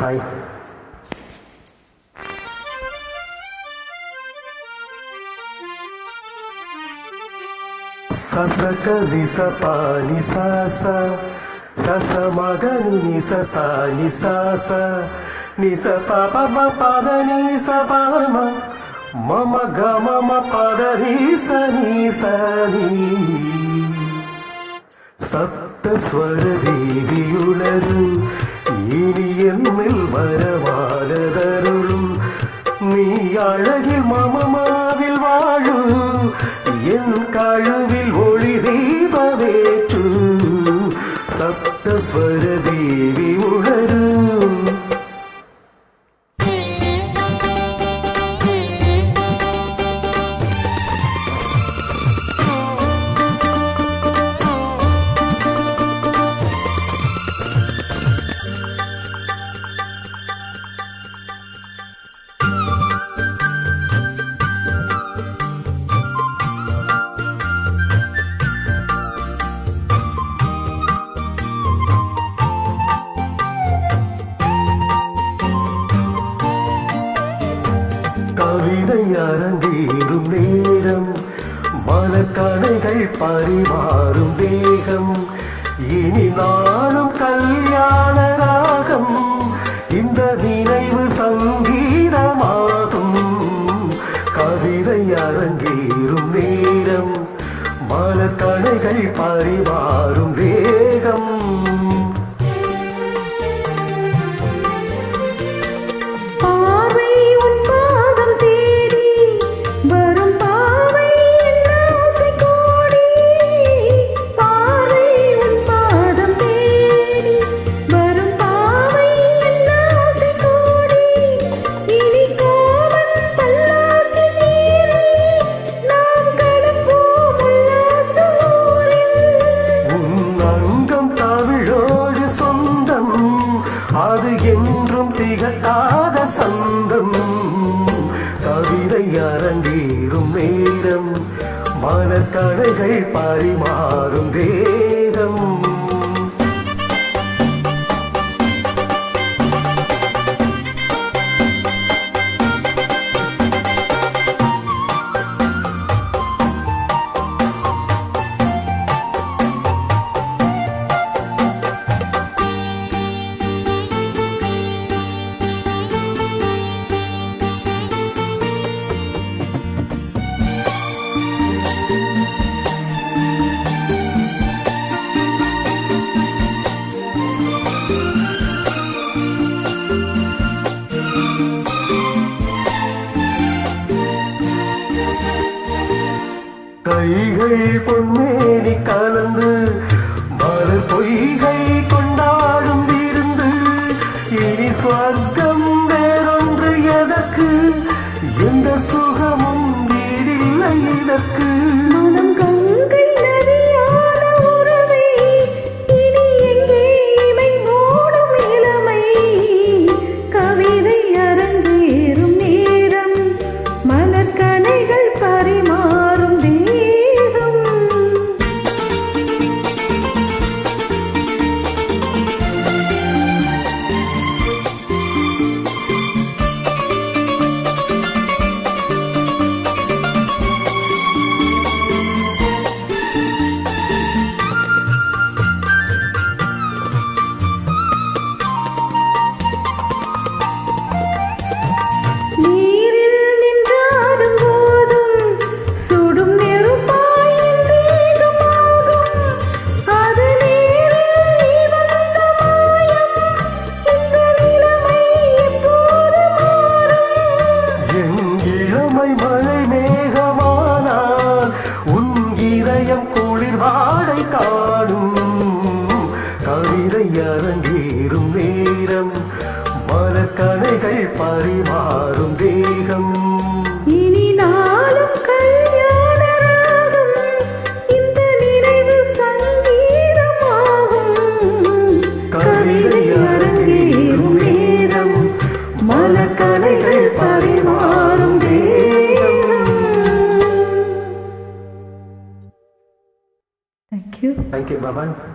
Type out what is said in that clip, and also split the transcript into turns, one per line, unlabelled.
Hi. சசக நிசபா நிசாச சச மகனு நிசசா நிசாச நிசபா பம பத நிசபம மம கமம பத நிச நிசனி சப்தஸ்வர தேவியுணரும் இனி என்னில் வரவானதருளும் நீ அழகில் மமமாவில் வாழும் என் கழுவில் ஒளி தீபவேற்று சப்தஸ்வர தேவி உணரும். கவிதை அரங்கேறும் நேரம் மலக்கணைகள் பரிமாறும் தேகம் இனி நாளும் கல்யாண ராகம் இந்த நினைவு சங்கீதமாகும். கவிதை அரங்கேறும் நேரம் மலக்கணைகள் பரிமாறும் தேகம் அது என்றும் திகட்டாத சந்தம். கவிதை அரங்கேறும் நேரம் மலர்கணைகள் பரிமாறும் தேகம். கைகள் பொன்னேனி கலந்து மலர் பொய்கை கொண்டாடும் விருந்து இனி ஸ்வர்க்கம் வேறொன்று எதற்கு எந்த சுகமும் வீடில்லை இதற்கு. மழை மேகமானால் உன் இதயம் குளிர் வாடை காணும். கவிதை அரங்கேறும் நேரம் மலர்கணைகள் பரிமாறும் தேகம்.
இனி நாளும் கல்யாண ராகம் இந்த நினைவு சங்கீதமாகும். கவிதை அரங்கேறும் நேரம் மலர்கணைகள் பரிமாறும் தேகம்.
Thank you. Bye-bye.